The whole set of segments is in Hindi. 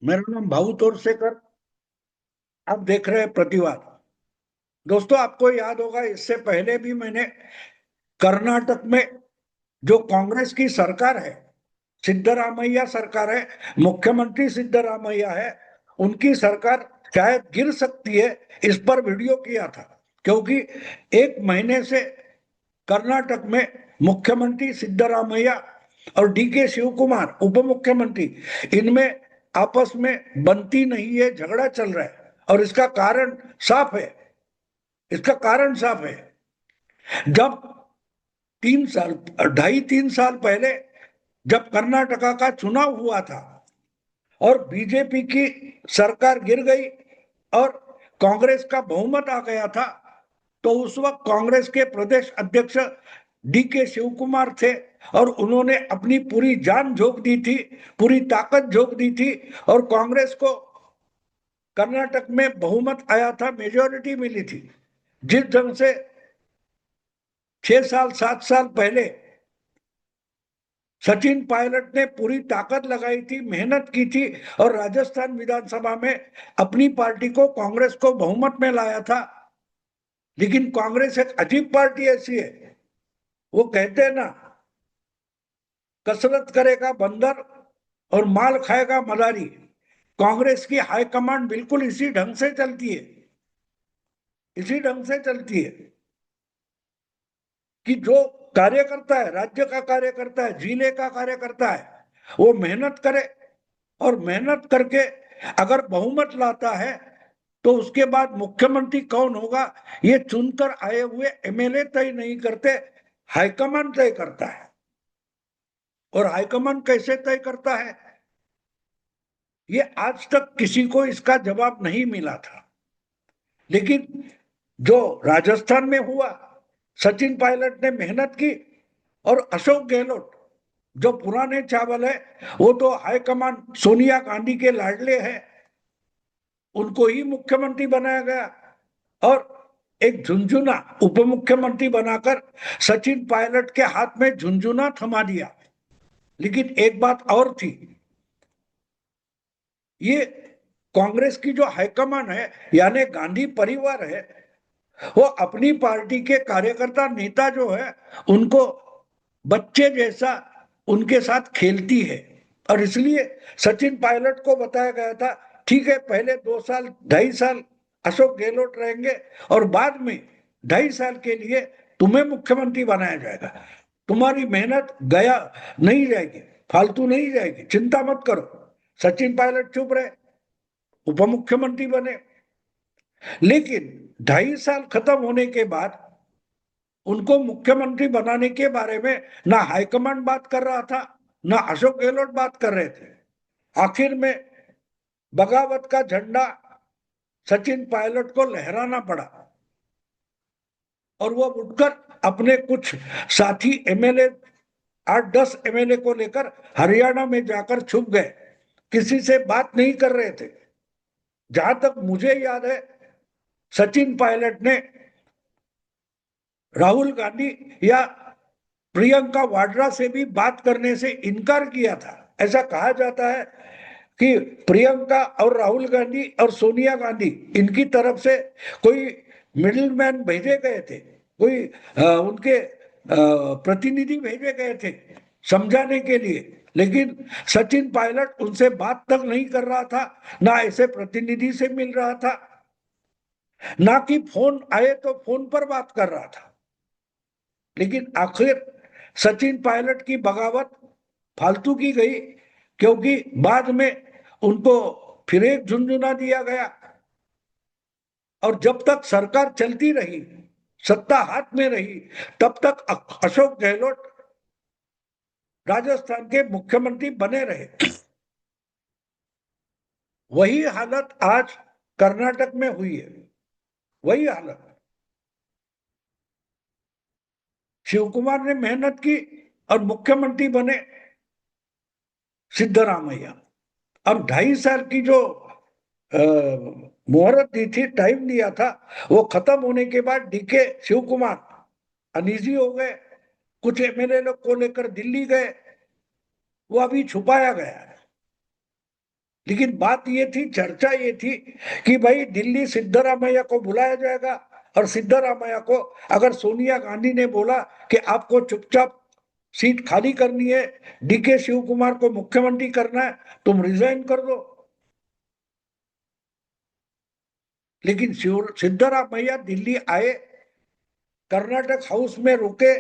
मेरा नाम भाऊ तोरसेकर। आप देख रहे हैं प्रतिवाद। दोस्तों, आपको याद होगा इससे पहले भी मैंने कर्नाटक में जो कांग्रेस की सरकार है, सिद्धरामैया सरकार है, मुख्यमंत्री सिद्धरामैया है, उनकी सरकार शायद गिर सकती है, इस पर वीडियो किया था। क्योंकि एक महीने से कर्नाटक में मुख्यमंत्री सिद्धरामैया और डीके शिव कुमार उप मुख्यमंत्री, इनमें आपस में बनती नहीं है, झगड़ा चल रहा है। और इसका कारण साफ है। इसका कारण साफ है। जब 3 साल, 2.5-3 साल पहले जब कर्नाटका का चुनाव हुआ था और बीजेपी की सरकार गिर गई और कांग्रेस का बहुमत आ गया था, तो उस वक्त कांग्रेस के प्रदेश अध्यक्ष डीके शिव कुमार थे और उन्होंने अपनी पूरी जान झोंक दी थी, पूरी ताकत झोंक दी थी। और कांग्रेस को कर्नाटक में बहुमत आया था, मेजोरिटी मिली थी। जिस ढंग से 6 साल 7 साल पहले सचिन पायलट ने पूरी ताकत लगाई थी, मेहनत की थी और राजस्थान विधानसभा में अपनी पार्टी को, कांग्रेस को बहुमत में लाया था। लेकिन कांग्रेस एक अजीब पार्टी ऐसी है, वो कहते हैं ना, कसरत करेगा बंदर और माल खाएगा मदारी। कांग्रेस की हाईकमांड बिल्कुल इसी ढंग से चलती है। इसी ढंग से चलती है कि जो कार्यकर्ता है, राज्य का कार्यकर्ता है, जिले का कार्यकर्ता है, वो मेहनत करे और मेहनत करके अगर बहुमत लाता है तो उसके बाद मुख्यमंत्री कौन होगा ये चुनकर आए हुए एमएलए तय नहीं करते, हाईकमान तय करता है। और हाईकमान कैसे तय करता है, ये आज तक किसी को इसका जवाब नहीं मिला था। लेकिन जो राजस्थान में हुआ, सचिन पायलट ने मेहनत की और अशोक गहलोत जो पुराने चावल है, वो तो हाईकमान सोनिया गांधी के लाडले हैं, उनको ही मुख्यमंत्री बनाया गया और एक झुंझुना उप मुख्यमंत्री बनाकर सचिन पायलट के हाथ में झुंझुना थमा दिया। लेकिन एक बात और थी, ये कांग्रेस की जो हाईकमान है, यानी गांधी परिवार है, वो अपनी पार्टी के कार्यकर्ता नेता जो है उनको बच्चे जैसा उनके साथ खेलती है। और इसलिए सचिन पायलट को बताया गया था, ठीक है, पहले 2 साल 2.5 साल अशोक गहलोत रहेंगे और बाद में 2.5 साल के लिए तुम्हें मुख्यमंत्री बनाया जाएगा। तुम्हारी मेहनत गया नहीं जाएगी, फालतू नहीं जाएगी, चिंता मत करो। सचिन पायलट चुप रहे, उप मुख्यमंत्री बने। लेकिन 2.5 साल खत्म होने के बाद उनको मुख्यमंत्री बनाने के बारे में ना हाईकमांड बात कर रहा था, ना अशोक गहलोत बात कर रहे थे। आखिर में बगावत का झंडा सचिन पायलट को लहराना पड़ा और वो उठकर अपने कुछ साथी एमएलए, 8-10 एमएलए को लेकर हरियाणा में जाकर छुप गए, किसी से बात नहीं कर रहे थे। जहां तक मुझे याद है, सचिन पायलट ने राहुल गांधी या प्रियंका वाड्रा से भी बात करने से इनकार किया था। ऐसा कहा जाता है कि प्रियंका और राहुल गांधी और सोनिया गांधी, इनकी तरफ से कोई मिडिल मैन भेजे गए थे, कोई उनके प्रतिनिधि भेजे गए थे समझाने के लिए। लेकिन सचिन पायलट उनसे बात तक नहीं कर रहा था, ना ऐसे प्रतिनिधि से मिल रहा था, ना कि फोन आए तो फोन पर बात कर रहा था। लेकिन आखिर सचिन पायलट की बगावत फालतू की गई, क्योंकि बाद में उनको फिर एक झुंझुना दिया गया। और जब तक सरकार चलती रही, सत्ता हाथ में रही, तब तक अशोक गहलोत राजस्थान के मुख्यमंत्री बने रहे। वही हालत आज कर्नाटक में हुई है। वही हालत। शिव कुमार ने मेहनत की और मुख्यमंत्री बने सिद्धरामैया। अब 2.5 साल की जो मुहूर्त दी थी, टाइम दिया था, वो खत्म होने के बाद डीके शिव कुमार अनईजी हो गए। कुछ एमएलए लोग को लेकर दिल्ली गए, वो अभी छुपाया गया है। लेकिन बात ये थी, चर्चा ये थी कि भाई दिल्ली सिद्धरामैया को बुलाया जाएगा, और सिद्धरामैया को अगर सोनिया गांधी ने बोला कि आपको चुपचाप सीट खाली करनी है, डीके शिव कुमार को मुख्यमंत्री करना है, तुम रिजाइन कर दो। लेकिन सिद्धरामैया दिल्ली आए, कर्नाटक हाउस में रुके,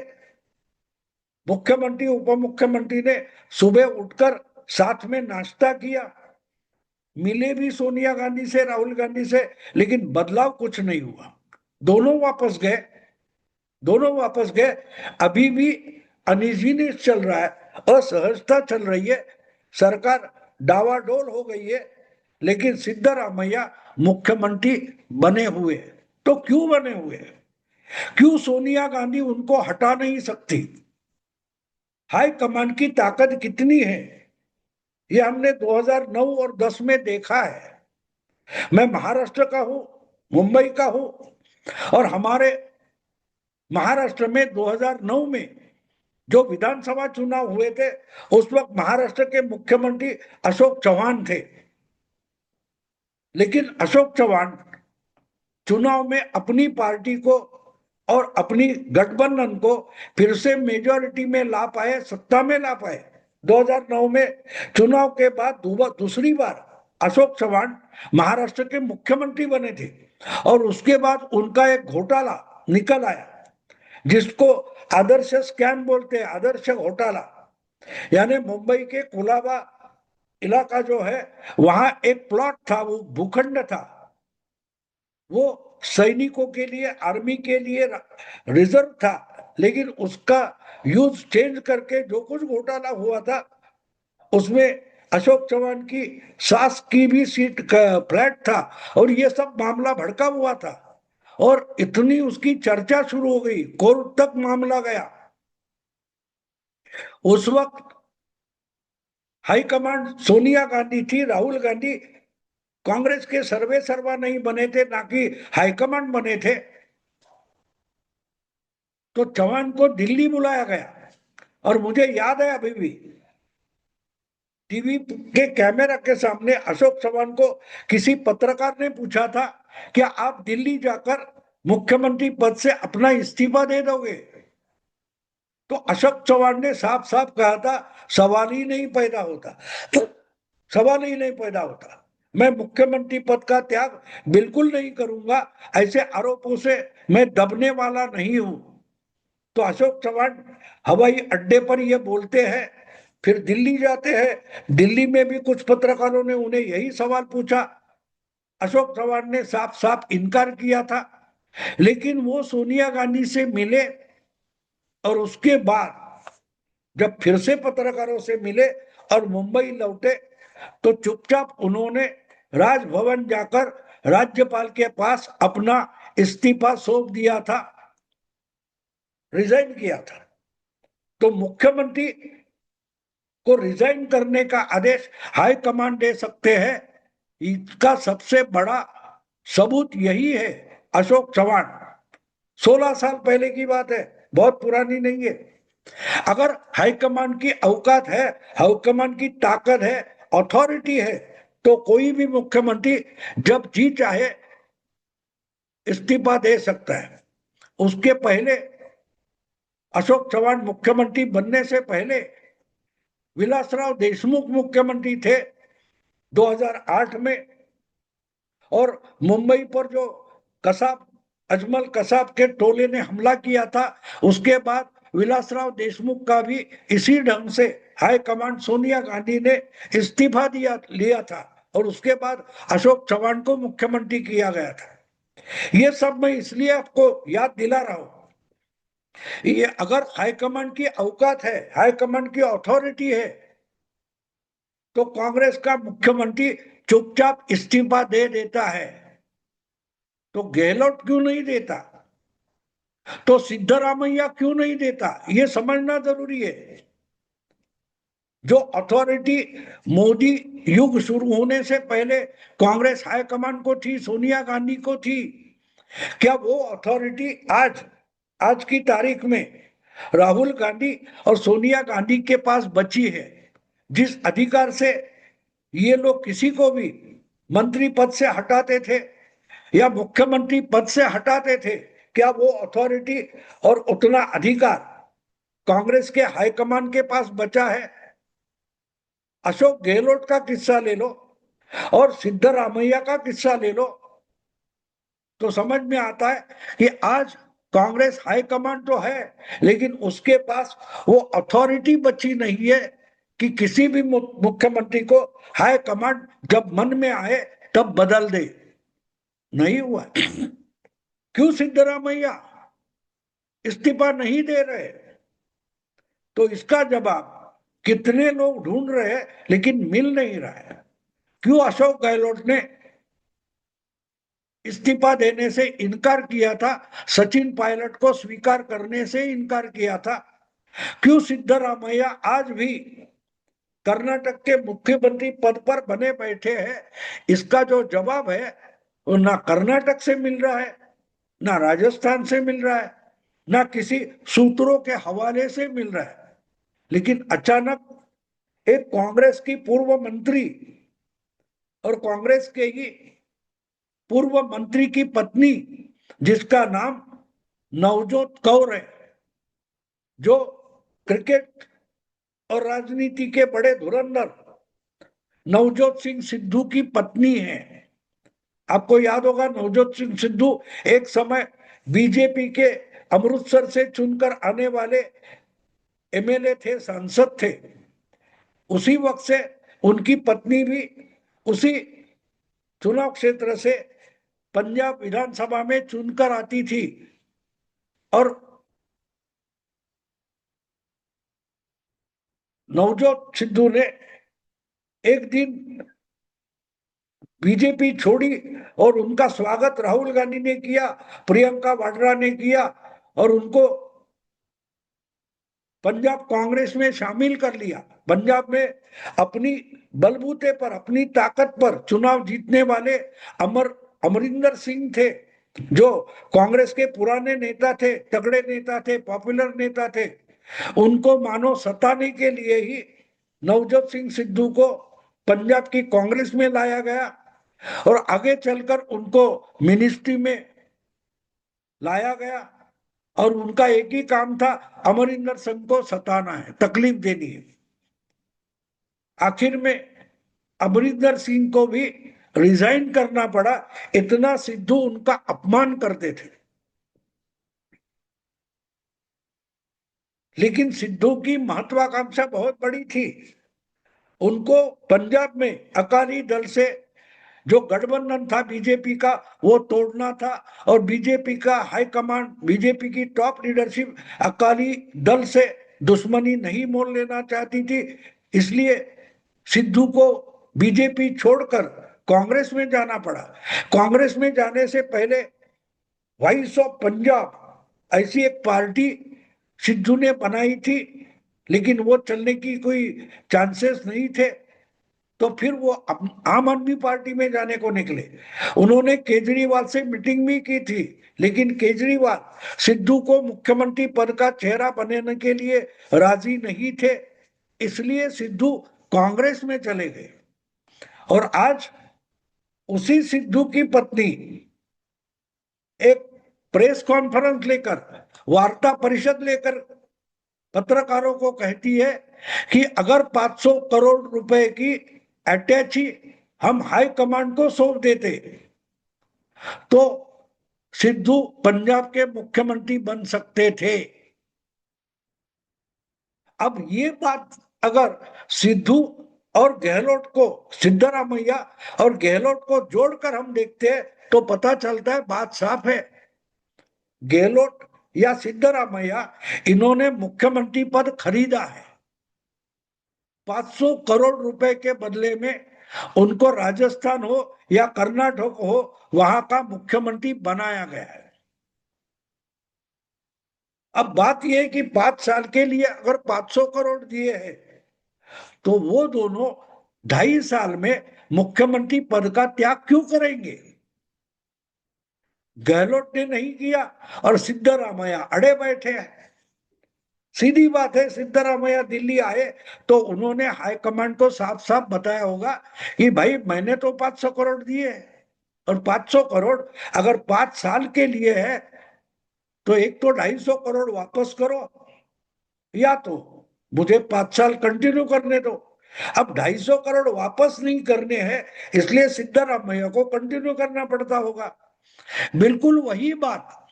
मुख्यमंत्री उप मुख्यमंत्री ने सुबह उठकर साथ में नाश्ता किया, मिले भी सोनिया गांधी से, राहुल गांधी से, लेकिन बदलाव कुछ नहीं हुआ। दोनों वापस गए, दोनों वापस गए। अभी भी अनइजीनेस चल रहा है, असहजता चल रही है, सरकार डावाडोल हो गई है, लेकिन सिद्धरामैया मुख्यमंत्री बने हुए। तो क्यों बने हुए? क्यों सोनिया गांधी उनको हटा नहीं सकती? हाई कमान की ताकत कितनी है, ये हमने 2009 और 10 में देखा है। मैं महाराष्ट्र का हूं, मुंबई का हूं, और हमारे महाराष्ट्र में 2009 में जो विधानसभा चुनाव हुए थे, उस वक्त महाराष्ट्र के मुख्यमंत्री अशोक चौहान थे। लेकिन अशोक चौहान चुनाव में अपनी पार्टी को और अपनी गठबंधन को फिर से मेजोरिटी में ला पाए, सत्ता में ला पाए। 2009 में चुनाव के बाद दूसरी बार अशोक चौहान महाराष्ट्र के मुख्यमंत्री बने थे, और उसके बाद उनका एक घोटाला निकल आया, जिसको आदर्श स्कैम बोलते हैं, आदर्श घोटाला। यानी मुंबई के कुलाबा इलाका जो है, वहां एक प्लॉट था, वो भूखंड था, वो सैनिकों के लिए, आर्मी के लिए रिजर्व था, लेकिन उसका यूज चेंज करके जो कुछ घोटाला हुआ था, उसमें अशोक चौहान की सास की भी सीट का फ्लैट था, और ये सब मामला भड़का हुआ था, और इतनी उसकी चर्चा शुरू हो गई, कोर्ट तक मामला गया। उस वक्त हाईकमांड सोनिया गांधी थी, राहुल गांधी कांग्रेस के सर्वे सर्वा नहीं बने थे, ना कि हाईकमांड बने थे। तो चौहान को दिल्ली बुलाया गया, और मुझे याद है अभी भी, टीवी के कैमरा के सामने अशोक चौहान को किसी पत्रकार ने पूछा था, क्या आप दिल्ली जाकर मुख्यमंत्री पद से अपना इस्तीफा दे दोगे? तो अशोक चौहान ने साफ साफ कहा था, सवाल ही नहीं पैदा होता, तो सवाल ही नहीं पैदा होता, मैं मुख्यमंत्री पद का त्याग बिल्कुल नहीं करूंगा, ऐसे आरोपों से मैं दबने वाला नहीं हूं। तो अशोक चौहान हवाई अड्डे पर ये बोलते हैं, फिर दिल्ली जाते हैं, दिल्ली में भी कुछ पत्रकारों ने उन्हें यही सवाल पूछा, अशोक चौहान ने साफ साफ इनकार किया था। लेकिन वो सोनिया गांधी से मिले, और उसके बाद जब फिर से पत्रकारों से मिले और मुंबई लौटे, तो चुपचाप उन्होंने राजभवन जाकर राज्यपाल के पास अपना इस्तीफा सौंप दिया था, रिजाइन किया था। तो मुख्यमंत्री को रिजाइन करने का आदेश हाई कमांड दे सकते हैं, इसका सबसे बड़ा सबूत यही है। अशोक चौहान 16 साल पहले की बात है, बहुत पुरानी नहीं है। अगर हाईकमान की औकात है, हाईकमान की ताकत है, अथॉरिटी है, तो कोई भी मुख्यमंत्री जब जी चाहे इस्तीफा दे सकता है। उसके पहले अशोक चौहान मुख्यमंत्री बनने से पहले विलासराव देशमुख मुख्यमंत्री थे 2008 में, और मुंबई पर जो कसाब, अजमल कसाब के टोले ने हमला किया था, उसके बाद विलासराव देशमुख का भी इसी ढंग से हाई कमांड सोनिया गांधी ने इस्तीफा लिया था, और उसके बाद अशोक चौहान को मुख्यमंत्री किया गया था। ये सब मैं इसलिए आपको याद दिला रहा हूं, ये अगर हाईकमांड की औकात है, हाईकमांड की अथॉरिटी है, तो कांग्रेस का मुख्यमंत्री चुपचाप इस्तीफा दे देता है। तो गहलोत क्यों नहीं देता? तो सिद्धरामैया क्यों नहीं देता? ये समझना जरूरी है। जो अथॉरिटी मोदी युग शुरू होने से पहले कांग्रेस हाईकमान को थी, सोनिया गांधी को थी, क्या वो अथॉरिटी आज आज की तारीख में राहुल गांधी और सोनिया गांधी के पास बची है? जिस अधिकार से ये लोग किसी को भी मंत्री पद से हटाते थे या मुख्यमंत्री पद से हटाते थे, क्या वो अथॉरिटी और उतना अधिकार कांग्रेस के हाईकमान के पास बचा है? अशोक गहलोत का किस्सा ले लो और सिद्धरामैया का किस्सा ले लो, तो समझ में आता है कि आज कांग्रेस हाईकमान तो है, लेकिन उसके पास वो अथॉरिटी बची नहीं है कि किसी भी मुख्यमंत्री को हाईकमान जब मन में आए तब बदल दे। नहीं हुआ। क्यों सिद्धरामैया इस्तीफा नहीं दे रहे? तो इसका जवाब कितने लोग ढूंढ रहे हैं लेकिन मिल नहीं रहा है। क्यों अशोक गहलोत ने इस्तीफा देने से इनकार किया था, सचिन पायलट को स्वीकार करने से इनकार किया था? क्यों सिद्धरामैया आज भी कर्नाटक के मुख्यमंत्री पद पर बने बैठे हैं? इसका जो जवाब है वो ना कर्नाटक से मिल रहा है, ना राजस्थान से मिल रहा है, ना किसी सूत्रों के हवाले से मिल रहा है। लेकिन अचानक एक कांग्रेस की पूर्व मंत्री और कांग्रेस के ही पूर्व मंत्री की पत्नी, जिसका नाम नवजोत कौर है, जो क्रिकेट और राजनीति के बड़े धुरंधर नवजोत सिंह सिद्धू की पत्नी है। आपको याद होगा नवजोत सिंह सिद्धू एक समय बीजेपी के अमृतसर से चुनकर आने वाले एमएलए थे, सांसद थे। उसी वक्त से उनकी पत्नी भी उसी चुनाव क्षेत्र से पंजाब विधानसभा में चुनकर आती थी। और नवजोत सिद्धू ने एक दिन बीजेपी छोड़ी और उनका स्वागत राहुल गांधी ने किया, प्रियंका वाड्रा ने किया और उनको पंजाब कांग्रेस में शामिल कर लिया। पंजाब में अपनी बलबूते पर, अपनी ताकत पर चुनाव जीतने वाले अमरिंदर सिंह थे, जो कांग्रेस के पुराने नेता थे, तगड़े नेता थे, पॉपुलर नेता थे। उनको मानो सताने के लिए ही नवजोत सिंह सिद्धू को पंजाब की कांग्रेस में लाया गया और आगे चलकर उनको मिनिस्ट्री में लाया गया। और उनका एक ही काम था, अमरिंदर सिंह को सताना है, तकलीफ देनी है। आखिर में अमरिंदर सिंह को भी रिजाइन करना पड़ा, इतना सिद्धू उनका अपमान करते थे। लेकिन सिद्धू की महत्वाकांक्षा बहुत बड़ी थी। उनको पंजाब में अकाली दल से जो गठबंधन था बीजेपी का, वो तोड़ना था। और बीजेपी का हाईकमांड, बीजेपी की टॉप लीडरशिप अकाली दल से दुश्मनी नहीं मोल लेना चाहती थी। इसलिए सिद्धू को बीजेपी छोड़कर कांग्रेस में जाना पड़ा। कांग्रेस में जाने से पहले वॉइस ऑफ पंजाब ऐसी एक पार्टी सिद्धू ने बनाई थी, लेकिन वो चलने की कोई चांसेस नहीं थे। तो फिर वो आम आदमी पार्टी में जाने को निकले। उन्होंने केजरीवाल से मीटिंग भी की थी, लेकिन केजरीवाल सिद्धू को मुख्यमंत्री पद का चेहरा बनने के लिए राजी नहीं थे। इसलिए सिद्धू कांग्रेस में चले गए। और आज उसी सिद्धू की पत्नी एक प्रेस कॉन्फ्रेंस लेकर, वार्ता परिषद लेकर पत्रकारों को कहती है कि अगर 500 करोड़ रुपए की अटैची हम हाई कमांड को सौंप देते तो सिद्धू पंजाब के मुख्यमंत्री बन सकते थे। अब ये बात अगर सिद्धू और गहलोत को, सिद्धरामैया और गहलोत को जोड़कर हम देखते हैं तो पता चलता है, बात साफ है। गहलोत या सिद्धरामैया, इन्होंने मुख्यमंत्री पद खरीदा है। 500 करोड़ रुपए के बदले में उनको राजस्थान हो या कर्नाटक हो, वहां का मुख्यमंत्री बनाया गया है। अब बात यह है कि 5 साल के लिए अगर 500 करोड़ दिए हैं तो वो दोनों 2.5 साल में मुख्यमंत्री पद का त्याग क्यों करेंगे? गहलोत ने नहीं किया और सिद्धरामैया अड़े बैठे हैं। सीधी बात है, सिद्धरामैया दिल्ली आए तो उन्होंने हाईकमांड को साफ साफ बताया होगा कि भाई मैंने तो 500 करोड़ दिए, और 500 करोड़ अगर 5 साल के लिए है तो एक तो 250 करोड़ वापस करो, या तो मुझे 5 साल कंटिन्यू करने दो। अब 250 करोड़ वापस नहीं करने हैं, इसलिए सिद्धरामैया को कंटिन्यू करना पड़ता होगा। बिल्कुल वही बात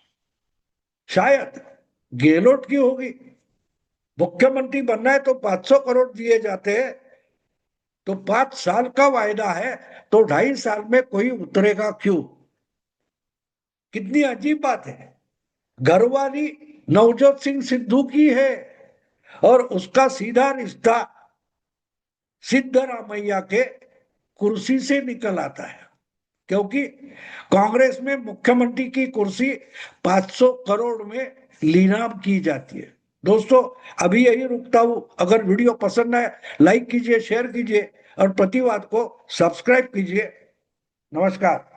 शायद गहलोत की होगी। मुख्यमंत्री बनना है तो 500 करोड़ दिए जाते हैं, तो 5 साल का वायदा है, तो 2.5 साल में कोई उतरेगा क्यों? कितनी अजीब बात है। घरवाली नवजोत सिंह सिद्धू की है, और उसका सीधा रिश्ता सिद्धरामैया के कुर्सी से निकल आता है, क्योंकि कांग्रेस में मुख्यमंत्री की कुर्सी 500 करोड़ में लीनाम की जाती है। दोस्तों, अभी यही रुकता हूं। अगर वीडियो पसंद आए लाइक कीजिए, शेयर कीजिए और प्रतिवाद को सब्सक्राइब कीजिए। नमस्कार।